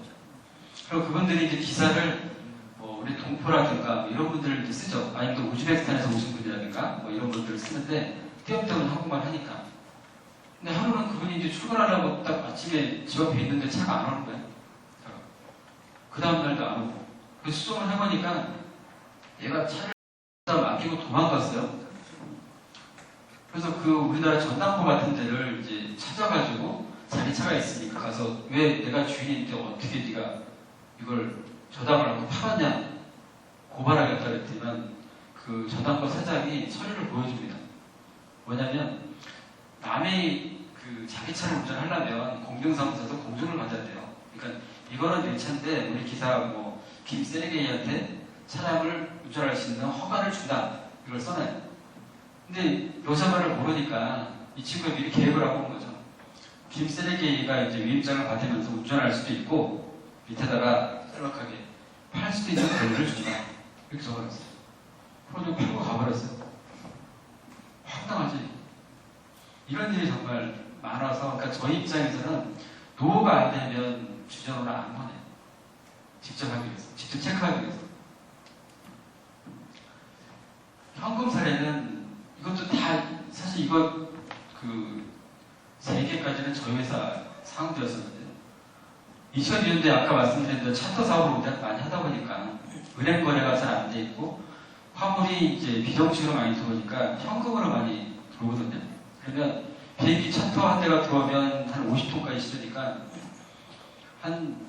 그리고 그분들이 이제 기사를 뭐 우리 동포라든가 뭐 이런 분들을 이제 쓰죠. 아니면 또 우즈베키스탄에서 오신 분이라든가 뭐 이런 분들을 쓰는데 띄엄띄엄 한국말 하니까. 근데 하루는 그분이 이제 출근하려고 딱 아침에 집 앞에 있는데 차가 안 오는 거예요. 그 다음날도 안 오고. 그래서 수정을 해보니까 얘가 차를 맡기고 도망갔어요. 그래서 그 우리나라 전당포 같은 데를 이제 찾아가지고 자기 차가 있으니까 가서 왜 내가 주인인데 어떻게 네가 이걸 저당을 하고 팔았냐 고발하겠다 그랬더니 그 저당포 사장이 서류를 보여줍니다. 뭐냐면 남의 그 자기 차를 운전하려면 공정사무소에서 공증을 받아야 돼요. 그러니까 이거는 내 차인데 우리 기사 뭐 김세레게이한테 차량을 운전할 수 있는 허가를 준다. 이걸 써놔요. 근데 러시아말을 모르니까 이 친구가 미리 계획을 하고 온 거죠. 김세레게이가 이제 위임장을 받으면서 운전할 수도 있고 밑에다가 짤막하게 팔 수도 있는 권리를 준다. 이렇게 적어놨어요. 그러고 팔고 가버렸어요. 황당하지. 이런 일이 정말 많아서 그러니까 저희 입장에서는 노후가 안 되면 주전으로 안 보내요. 직접 하기 위해서. 직접 체크하기 위해서. 현금 사례는 이것도 다 사실 이거 그 3개까지는 저희 회사 상황되었었는데 2002년도에 아까 말씀드린 대로 차터 사업을 많이 하다 보니까 은행 거래가 잘 안 돼 있고 화물이 이제 비정식으로 많이 들어오니까 현금으로 많이 들어오거든요. 그러면 비행기 차터 한 대가 들어오면 한 50톤까지 실으니까 한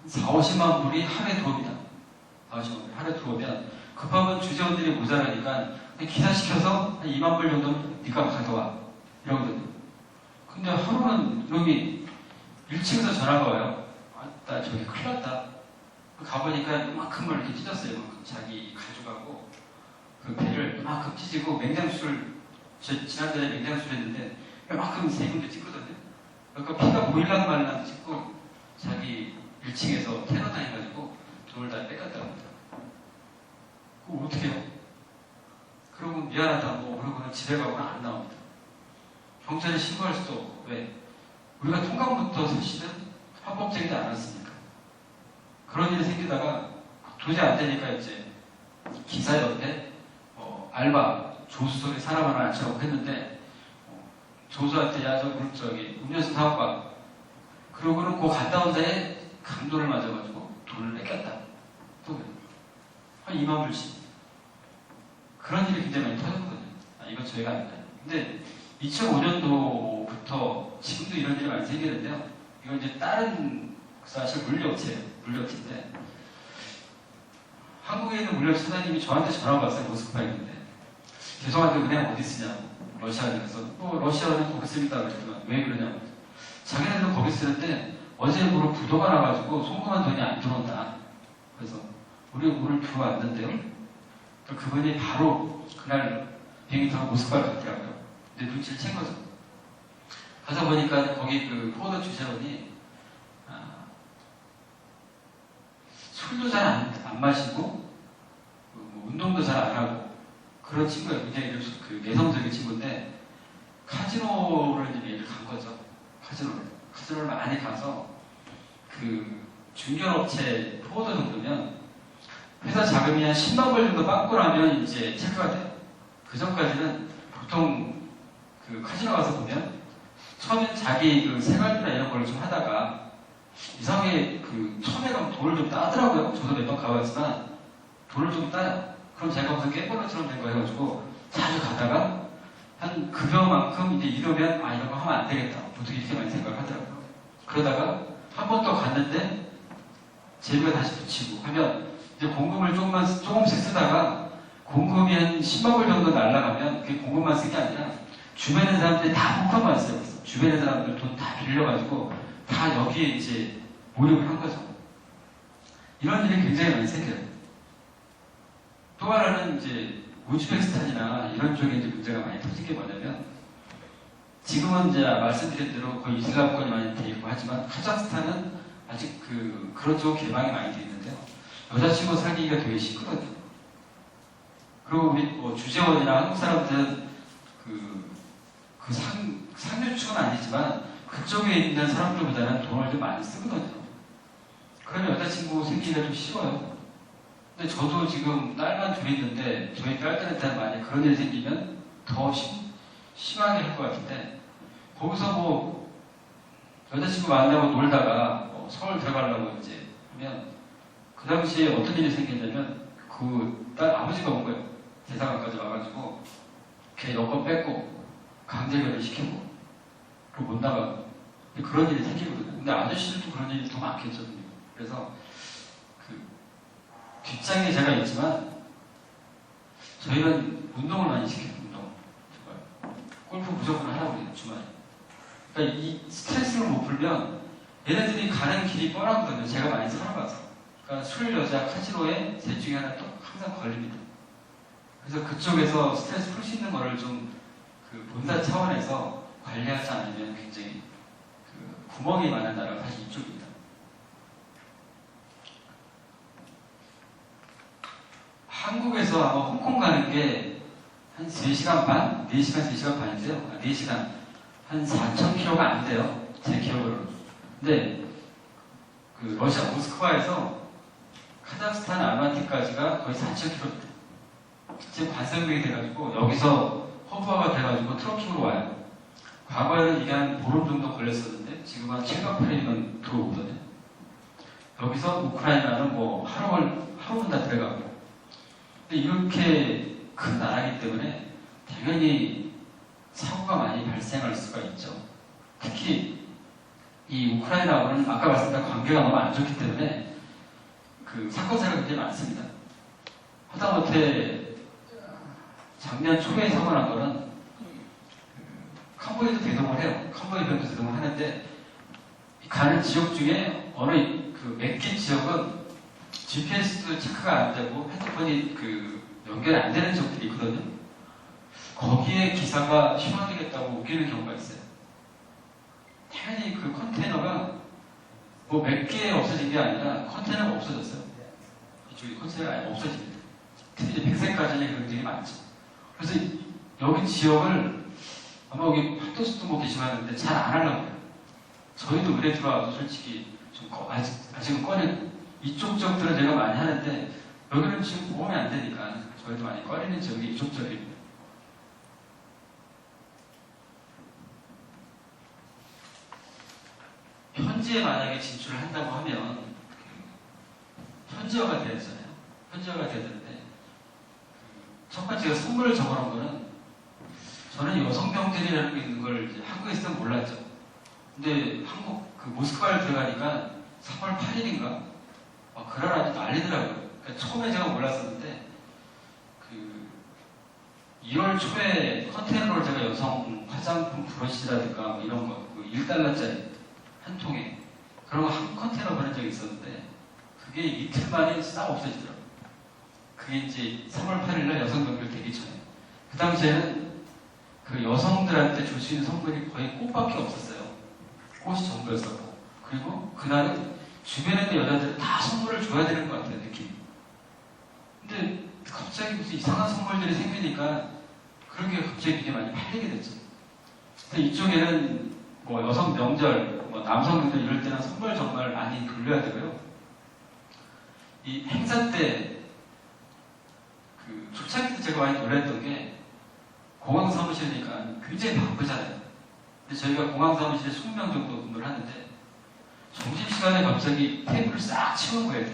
4, 50만 불이 하루에 들어옵니다. 4, 50만 불이 하루에 들어오면 급하면 주재원들이 모자라니까 기사시켜서 한 2만 불 정도는 네가 가져와 이러거든요. 근데 하루는 여기 1층에서 전화가 와요. 아, 나 저기 큰일 났다. 가보니까 이만큼 걸 이렇게 찢었어요. 이만큼 자기 가져가고 그 배를 이만큼 찢고 맹장수를 지난달에 맹장수를 했는데 이만큼 세 군데 찢거든요. 그러니까 피가 보일랑 말랑 찢고 자기 1층에서 테러 당해가지고 돈을 다 뺏겼다고 합니다. 그거 어떻게 해요? 그러고 미안하다 뭐 그러고는 집에 가고는 안 나옵니다. 경찰에 신고할 수도 없고. 왜? 우리가 통감부터 사실은 합법적이지 않았으니까. 그런 일이 생기다가 도저히 안 되니까 이제 기사 옆에 알바 조수석에 사람 하나 앉혀놓고 했는데 조수한테 야 저기 음료수 사올까. 그러고는 그 갔다 온 데에 강도를 맞아가지고 돈을 뺏겼다. 또 한 2만 불씩. 그런 일이 굉장히 많이 터졌거든요. 아, 이건 저희가 아니다. 근데 2005년도부터 지금도 이런 일이 많이 생기는데요. 이건 이제 다른 사실 물류업체예요. 물류업체인데 한국에 있는 물류업체 사장님이 저한테 전화가 왔어요. 모스크바에 있는데 죄송한데 은행 어디 쓰냐고 러시아에서 러시아는 거기 씁니다. 그랬더니 왜 그러냐고 자기네들은 거기 쓰는데 어제 무로 부도가 나가지고 송금한 돈이 안 들어온다. 그래서 우리 물을 들어왔는데요. 그분이 바로 그날 비행기 타고 모스크바를 갔더라고요. 근데 눈치를 챈 거죠. 가서 보니까 거기 그 포드 주재원이 술도 잘 안 마시고 뭐 운동도 잘 안 하고 그런 친구예요. 굉장히 그 내성적인 친구인데 카지노를 이제 매일 간 거죠. 카지노를 많이 가서 그 중견업체 포드 정도면 회사 자금이 한 10만 불 정도 빵꾸 나면 이제 체크가 돼요. 그 전까지는 보통 그 카지노 가서 보면 처음엔 자기 그 생활비나 이런 걸 좀 하다가 이상하게 그 처음에 가면 돈을 좀 따더라고요. 저도 몇 번 가봤지만 돈을 좀 따요. 그럼 제가 무슨 깨버릇처럼 된 거 해가지고 자주 가다가 한 급여만큼 이제 이러면 아 이런 거 하면 안 되겠다. 보통 이렇게 많이 생각을 하더라고요. 그러다가 한 번 더 갔는데 제비가 다시 붙이고 하면 이제 공금을 조금씩 쓰다가 공금이 한 10만 불 정도 날라가면 그게 공금만 쓴 게 아니라 주변에 있는 사람들이 다 폭탄만 쓰고 있어. 주변에 있는 사람들 돈 다 빌려가지고 다 여기에 이제 몰입을 한 거죠. 이런 일이 굉장히 많이 생겨요. 또 하나는 이제 우즈베키스탄이나 이런 쪽에 이제 문제가 많이 터진 게 뭐냐면 지금은 이제 말씀드린 대로 거의 이슬람권이 많이 돼 있고 하지만 카자흐스탄은 아직 그런 쪽 개방이 많이 돼 있는데요. 여자친구 사귀기가 되게 쉽거든요. 그리고 우리 뭐 주재원이나 한국 사람들은 상류층은 아니지만 그쪽에 있는 사람들보다는 돈을 좀 많이 쓰거든요. 그러면 여자친구 생기기가 좀 쉬워요. 근데 저도 지금 딸만 둘이 있는데 저희 딸들한테는 만약 그런 일이 생기면 더 심하게 할 것 같은데 거기서 뭐 여자친구 만나고 놀다가 서울 들어가려고 이제 하면 그 당시에 어떤 일이 생겼냐면 그 딸 아버지가 온 거예요. 대사관까지 와가지고 걔 여권 뺏고 강제결혼 시키고 그리고 못 나가고 그런 일이 생기거든요. 근데 아저씨들도 그런 일이 더 많겠죠. 그래서 뒷장에 제가 있지만 저희는 운동을 많이 시켜요. 운동. 정말. 골프 무조건 하라고 그래요. 주말에. 그러니까 이 스트레스를 못 풀면 얘네들이 가는 길이 뻔하거든요. 제가 많이 살아봐서. 그러니까 술, 여자, 카지노에 셋 중에 하나 또 항상 걸립니다. 그래서 그쪽에서 스트레스 풀 수 있는 거를 좀 본사 차원에서 관리하지 않으면 굉장히 구멍이 많은 나라가 사실 이쪽입니다. 한국에서 아마 홍콩 가는 게 한 3시간 반? 4시간, 3시간 반인데요. 4시간. 한 4,000km가 안 돼요. 제 기억으로는. 근데 러시아 모스크바에서 카자흐스탄 알마티까지가 거의 4,000km. 지금 관성명이 돼가지고 여기서 허브화가 돼가지고 트럭킹으로 와요. 과거에는 이게 한 보름 정도 걸렸었는데 지금 한 7박 8일이면 들어오거든요. 여기서 우크라이나는 뭐 하루는 다 들어가고. 근데 이렇게 큰 나라이기 때문에 당연히 사고가 많이 발생할 수가 있죠. 특히 이 우크라이나하고는 아까 말씀드린 관계가 너무 안 좋기 때문에 사건 사고가 굉장히 많습니다. 하다못해 작년 초에 사고 난 거는 캄보디아도 대동을 해요. 캄보디아도 대동을 하는데 가는 지역 중에 어느 몇 개 지역은 GPS도 체크가 안 되고 핸드폰이 연결이 안 되는 지역들이 있거든요. 거기에 기사가 희망되겠다고 우기는 경우가 있어요. 당연히 그 컨테이너가 뭐 몇 개 없어진 게 아니라 컨테이너가 없어졌어요. 이쪽에 컨테이너가 아예 없어집니다. 특히 백색가전이 굉장히 많죠. 그래서 여기 지역을 아마 여기 판도수도 뭐 계시하는데 잘 안 하려고 해요. 저희도 의뢰 들어와도 솔직히 좀 아직은 꺼내고 이쪽 지역들은 제가 많이 하는데 여기는 지금 보험이 안 되니까 저희도 많이 꺼내는 지역이 이쪽 지역입니다. 현지에 만약에 진출을 한다고 하면 현지화가 되었잖아요. 현지화가 되는데 첫 번째가 선물을 적어놓은 거는 저는 여성병들이라는 게 있는 걸 이제 한국에서는 몰랐죠. 근데 모스크바를 들어가니까 3월 8일인가 그날 아주 난리더라고요. 그러니까 처음에 제가 몰랐었는데 1월 초에 컨테이너로 제가 여성 화장품 브러쉬라든가 뭐 이런 거 1달러짜리 한 통에 그런 거 한 컨테이너 보낸 적이 있었는데 그게 이틀 만에 싹 없어지더라고요. 그게 이제 3월 8일날 여성병들 되기 전에 그 당시에는 여성들한테 줄 수 있는 선물이 거의 꽃밖에 없었어요. 꽃이 전부였었고 그리고 그날은 주변에 있는 여자들은 다 선물을 줘야 되는 것 같아요, 느낌이. 근데 갑자기 무슨 이상한 선물들이 생기니까 그런 게 갑자기 굉장히 많이 팔리게 됐죠. 근데 이쪽에는 뭐 여성 명절, 뭐 남성 명절 이럴 때는 선물 정말 많이 돌려야 되고요. 이 행사 때 초창기 때 제가 많이 놀랐던 게 공항 사무실이니까 굉장히 바쁘잖아요. 근데 저희가 공항 사무실에 20명 정도 근무를 하는데 점심시간에 갑자기 테이블을 싹 치우는 거예요.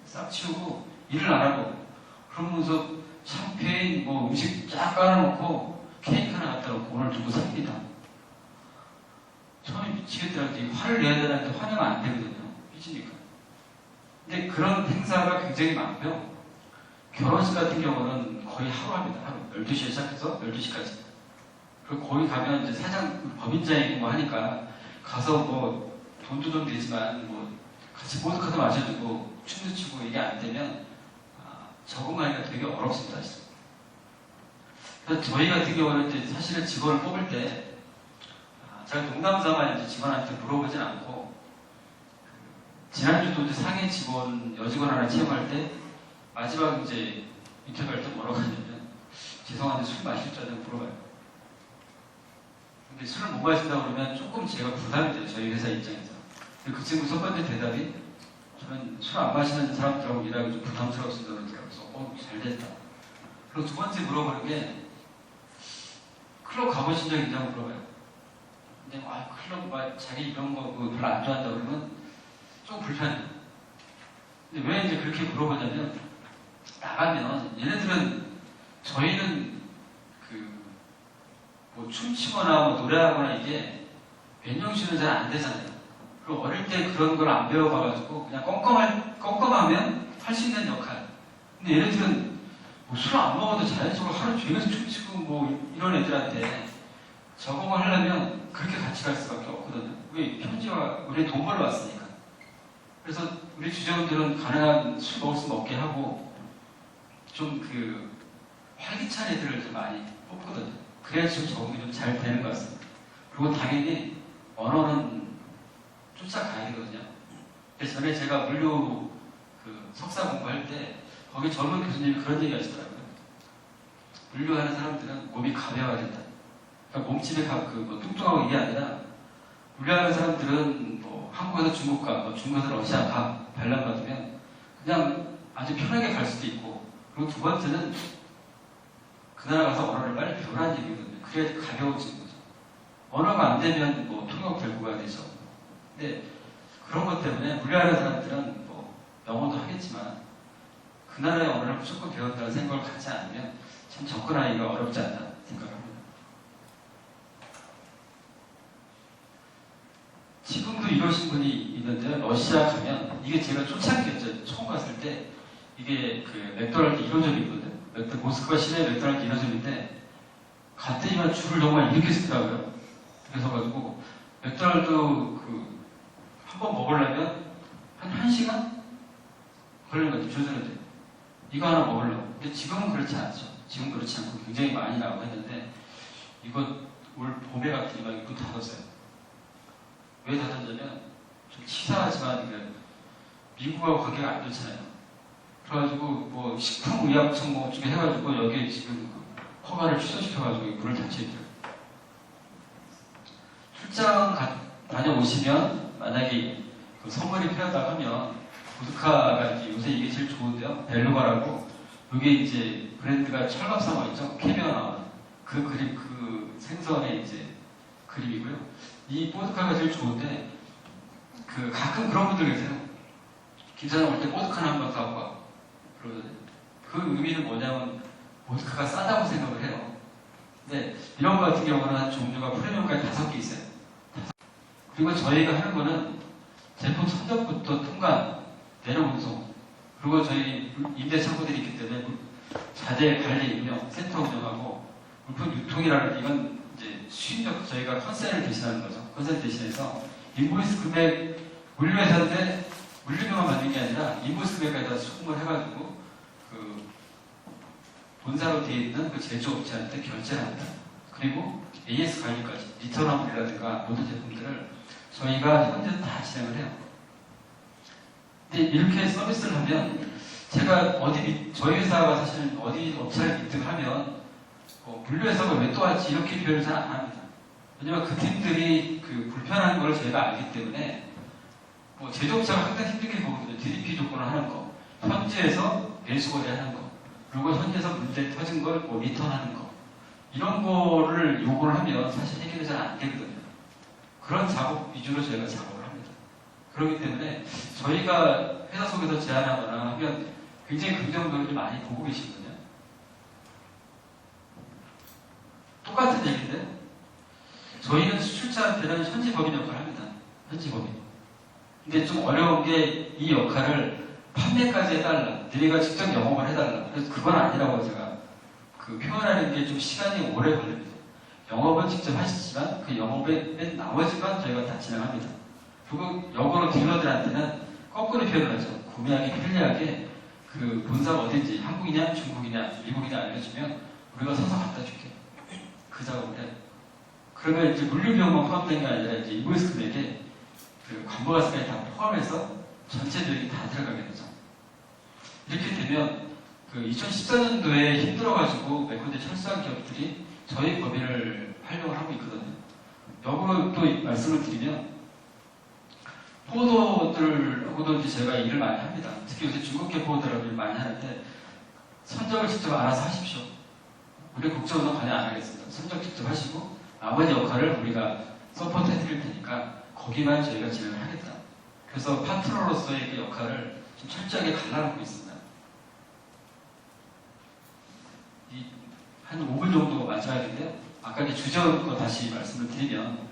싹 치우고 일을 안 하고 그러면서 샴페인 뭐 음식 쫙 깔아놓고 케이크 하나 갖다 놓고 오늘 누구 삽니다. 처음에 미치겠더라도 이 화를 내야 되는데 화내면 안 되거든요. 삐지니까. 근데 그런 행사가 굉장히 많고요. 결혼식 같은 경우는 거의 하루 합니다. 하루. 12시에 시작해서 12시까지. 그리고 거기 가면 이제 사장, 법인장이고 뭐 하니까 가서 뭐 돈도 좀 되지만 뭐 같이 보드카도 마셔주고 춤도 추고 이게 안 되면 적응하기가 되게 어렵습니다. 사실. 그래서 저희 같은 경우는 이제 사실은 직원을 뽑을 때 제가 농담삼아 이제 직원한테 물어보진 않고 지난주도 이제 상해 직원 여직원 하나 채용할 때 마지막 이제 인터뷰할 때 뭐라고 하냐면 죄송한데 술 마실 줄 아는 물어봐요. 근데 술을 못 마신다고 그러면 조금 제가 부담이 돼요. 저희 회사 입장에서. 그 친구 첫 번째 대답이 저는 술 안 마시는 사람들하고 일하기 좀 부담스럽습니다. 그래서 잘 됐다. 그리고 두 번째 물어보는 게 클럽 가보신 적 있냐고 물어봐요. 근데 클럽 자기 이런 거 별로 안 좋아한다 그러면 좀 불편해요. 근데 왜 이제 그렇게 물어보냐면 나가면 얘네들은 저희는 뭐 춤추거나 뭐 노래하거나 이게 맨정신은 잘 안 되잖아요. 그리고 어릴 때 그런 걸 안 배워봐가지고 그냥 껌껌하면 할 수 있는 역할. 근데 얘네들은 뭐 술 안 먹어도 자연적으로 하루 종일 춤추고 뭐 이런 애들한테 적응을 하려면 그렇게 같이 갈 수밖에 없거든요. 왜 현지와 우리 돈 벌러 왔으니까. 그래서 우리 주재원들은 가능한 술 먹을 수 먹게 하고 좀 활기찬 애들을 좀 많이 뽑거든요. 그래야 좀 적응이 좀 잘 되는 것 같습니다. 그리고 당연히 언어는 쫓아가야 되거든요. 그래서 전에 제가 물류 석사 공부할 때 거기 젊은 교수님이 그런 얘기 하시더라고요. 물류하는 사람들은 몸이 가벼워야 된다. 그러니까 몸집이 뭐 뚱뚱하고 이게 아니라 물류하는 사람들은 뭐 한국에서 중국 가, 뭐 중국에서 러시아 가 발령받으면 그냥 아주 편하게 갈 수도 있고, 그리고 두 번째는 그 나라 가서 언어를 빨리 배우라는 얘기거든요. 그래야 가벼워지는 거죠. 언어가 안 되면 뭐 통역 들고 가야 되죠. 근데 그런 것 때문에 물류하는 사람들은 뭐 영어도 하겠지만 그 나라의 언어를 무조건 배운다는 생각을 갖지 않으면 참 접근하기가 어렵지 않나 생각합니다. 지금도 이러신 분이 있는데요. 러시아 가면 이게 제가 초창기였죠. 처음 갔을 때 이게 맥도날드 1호점이거든요. 모스크바 시내 맥도날드 1호점인데 갔더니만 줄을 정말 이렇게 쓰더라고요. 그래서 가지고 맥도날드 한번 먹으려면 한 1시간 걸리는 거죠. 줄 서는데 이거 하나 먹으려고. 근데 지금은 그렇지 않죠. 지금 그렇지 않고 굉장히 많이 나오고 했는데 이거 올 봄에 갔더니만 문 닫았어요. 왜 닫았냐면 좀 치사하지만 미국하고 관계가 안 좋잖아요. 그래가지고 뭐 식품의약청 뭐 어쩌게 해가지고 여기에 지금 허가를 취소시켜가지고 문을 닫혀있더라고요. 출장 다녀오시면 만약에 선물이 필요하다고 하면 보드카가 이제 요새 이게 제일 좋은데요. 벨루가라고 이게 이제 브랜드가 철갑상어 있죠. 캐비어 나오는 그 그림, 그 생선의 이제 그림이고요. 이 보드카가 제일 좋은데 가끔 그런 분들 계세요. 김사장 올 때 보드카나 한번 사고 가. 그러거든요. 그 의미는 뭐냐면 보드카가 싸다고 생각을 해요. 근데 이런 거 같은 경우는 한 종류가 프리미엄까지 5개 있어요. 그리고 저희가 하는 거는 제품 선적부터 통관, 내려 운송, 그리고 저희 임대 창고들이 있기 때문에 자재 관리 운영, 센터 운영하고 물품 유통이라는 이건 이제 수입력 저희가 컨센을 대신하는 거죠. 컨센 대신해서 인보이스 금액 물류회사인데 물류료만 받는 게 아니라 인보이스 금액까지 수금을 해가지고 본사로 되어 있는 제조업체한테 결제를 합니다. 그리고 AS 관리까지 리턴업이라든가 모든 제품들을 저희가 현재 다 진행을 해요. 근데 이렇게 서비스를 하면 제가 저희 회사가 사실 어디 업체를 믿등하면 물류회사가 왜 또 하지 이렇게 표현을 잘 안 합니다. 왜냐면 그 팀들이 불편한 걸 저희가 알기 때문에 제조업체가 항상 힘들게 보거든요. DDP 조건을 하는 거, 현지에서 매수 거래하는 거, 그리고 현지에서 문제 터진 걸 리턴하는 거, 이런 거를 요구를 하면 사실 해결이 잘 안 되거든요. 그런 작업 위주로 저희가 작업을 합니다. 그렇기 때문에 저희가 회사 속에서 제안하거나 하면 굉장히 긍정적으로 많이 보고 계시거든요. 똑같은 얘기인데 저희는 수출자한테는 현지 법인 역할을 합니다. 현지 법인. 근데 좀 어려운 게 이 역할을 판매까지 해달라. 너희가 직접 영업을 해달라. 그래서 그건 아니라고 제가 그 표현하는 게 좀 시간이 오래 걸립니다. 영업은 직접 하시지만 그 영업의 맨 나머지만 저희가 다 진행합니다. 그리고 역으로 딜러들한테는 거꾸로 표현을 하죠. 구매하기 편리하게 그 본사가 어딘지 한국이냐 중국이냐 미국이냐 알려주면 우리가 서서 갖다 줄게. 그 작업을 해. 그러면 이제 물류 비용만 포함된 게 아니라 이제 인보이스 금액에 그 관보가세까지 다 포함해서 전체 비용이 다 들어가게 되죠. 이렇게 되면 그 2014년도에 힘들어가지고 몇 군데 철수한 기업들이 저희 법인을 활용을 하고 있거든요. 역으로 또 말씀을 드리면 포워더들하고도 이제 제가 일을 많이 합니다. 특히 요새 중국계 포워더라고 일 많이 하는데 선적을 직접 알아서 하십시오. 우리 국제운동 관여 안 하겠습니다. 선적 직접 하시고 나머지 역할을 우리가 서포트 해드릴 테니까 거기만 저희가 진행을 하겠다. 그래서 파트너로서의 그 역할을 좀 철저하게 갈라놓고 있습니다. 한 5분 정도 마지막인데요. 아까 이제 주제원 거 다시 말씀을 드리면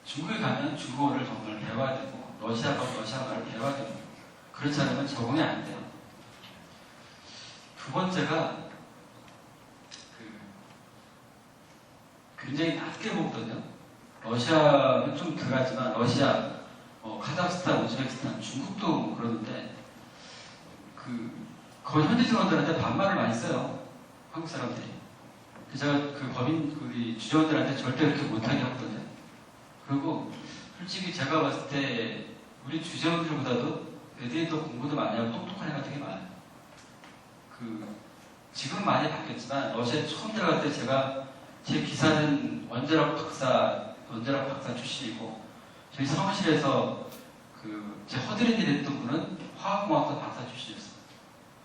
중국에 가면 중국어를 정말 배워야 되고 러시아가 러시아어를 배워야 되고 그렇지 않으면 적응이 안 돼요. 두 번째가 굉장히 낮게 보거든요. 러시아는 좀 들어가지만 러시아, 카자흐스탄, 우즈베키스탄, 중국도 뭐 그러는데 거의 현지 직원들한테 반말을 많이 써요. 한국 사람들이. 제가 그 법인 우리 주재원들한테 절대 그렇게 못하게 하거든요. 그리고 솔직히 제가 봤을 때 우리 주재원들보다도 애들이 더 공부도 많이 하고 똑똑한 애가 되게 많아요. 지금 많이 바뀌었지만 러시아에 처음 들어갈 때 제 기사는 원자력 박사 출신이고 저희 사무실에서 제 허드렛 일 했던 분은 화학공학과 박사 출신이었어요.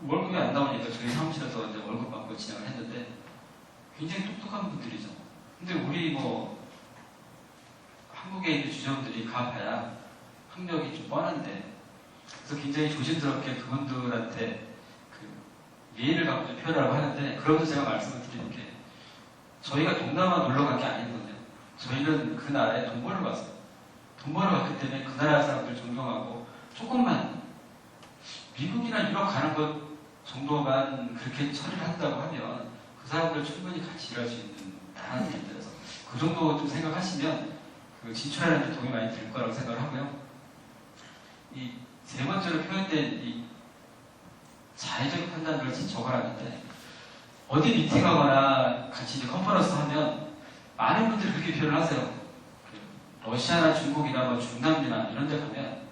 월급이 안 나오니까 저희 사무실에서 이제 월급 받고 진행을 했는데 굉장히 똑똑한 분들이죠. 근데 우리 한국에 있는 주재원들이 가봐야 학력이 좀 뻔한데 그래서 굉장히 조심스럽게 그분들한테 예의를 갖고 좀 표현하라고 하는데 그러면서 제가 말씀을 드리는 게 저희가 동남아 놀러 간 게 아니거든요. 저희는 그 나라에 돈 벌러 갔어요. 돈 벌러 갔기 때문에 그 나라 사람들 존경하고 조금만 미국이나 유럽 가는 것 정도만 그렇게 처리를 한다고 하면 그 사람들 충분히 같이 일할 수 있는 나라는 데라서 그 정도 좀 생각하시면 진출하는 데 도움이 많이 될 거라고 생각을 하고요. 이 세 번째로 표현된 이 자의적 판단을 적어놨는데 어디 미팅하거나 같이 이제 컨퍼런스 하면 많은 분들이 그렇게 표현을 하세요. 러시아나 중국이나 중남미나 이런 데 가면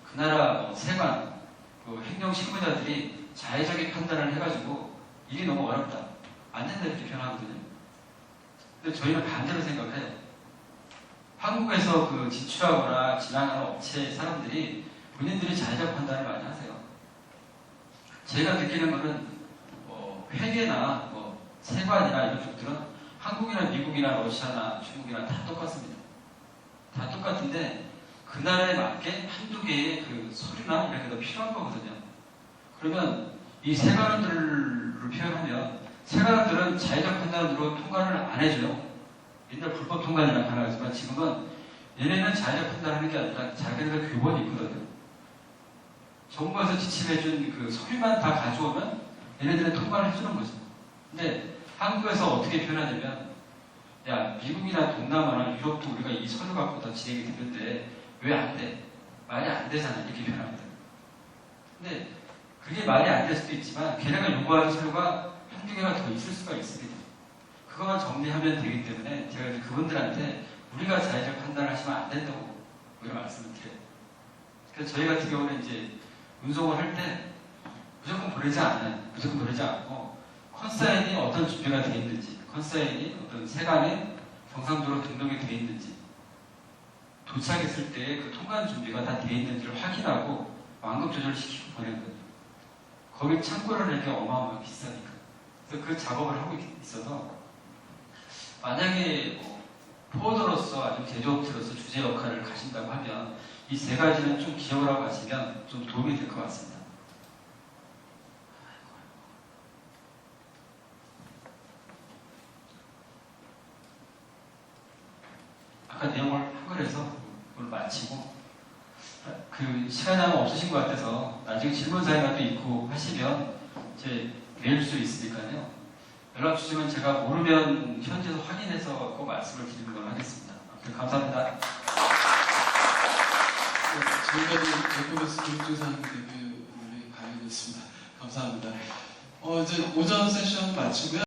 그 나라 세관, 행정 실무자들이 자의적인 판단을 해가지고 일이 너무 어렵다. 안 된다 이렇게 표현하거든요. 근데 저희는 반대로 생각해요. 한국에서 진출하거나 진행하는 업체 사람들이 본인들이 자의적 판단을 많이 하세요. 제가 느끼는 거는 회계나 세관이나 이런 쪽들은 한국이나 미국이나 러시아나 중국이나 다 똑같습니다. 다 똑같은데 그 나라에 맞게 한두 개의 서류나 이런 게 더 필요한 거거든요. 그러면 이 세관원들로 표현하면 세관원들은 자의적 판단으로 통과를 안 해줘요. 옛날 불법 통과이나 가능하지만 지금은 얘네는 자의적 판단하는 게 아니라 자기네들 교본이 있거든요. 정부에서 지침해준 서류만 다 가져오면 얘네들은 통과를 해주는 거죠. 근데 한국에서 어떻게 표현하냐면 야 미국이나 동남아나 유럽도 우리가 이 서류 갖고 다 진행이 되는데 왜 안 돼? 말이 안 되잖아 이렇게 표현합니다. 근데 그게 말이 안 될 수도 있지만 걔네가 요구하는 서류가 한두 개가 더 있을 수가 있습니다. 그것만 정리하면 되기 때문에 제가 이제 그분들한테 우리가 자의적 판단을 하시면 안 된다고 이런 말씀을 드려요. 그래서 저희 같은 경우는 이제 운송을 할 때 무조건 보내지 않아요. 무조건 보내지 않고 컨사인이 어떤 준비가 되어 있는지, 컨사인이 어떤 세관에 경상도로 등록이 되어 있는지, 도착했을 때 통관 준비가 다 되어 있는지를 확인하고 완급 조절시키고 보내거든요. 거기 참고를 하는 게 어마어마하게 비싸니까. 그래서 그 작업을 하고 있어서 만약에 포워더로서 아니면 제조업체로서 주제 역할을 가신다고 하면 이 세 가지는 좀 기억을 하고 가시면 좀 도움이 될 것 같습니다. 잠깐 내용을 한글에서 오늘 마치고 그 시간이 아마 없으신 것 같아서 나중에 질문 사항이라도 있고 하시면 이제 뵐 수 있으니까요. 연락 주시면 제가 모르면 현지에서 확인해서 꼭 말씀을 드리는 걸로 하겠습니다. 아무튼 감사합니다. 지금까지 에코베스 김주상 대표를 발표했습니다. 감사합니다. 이제 오전 세션 마치고요.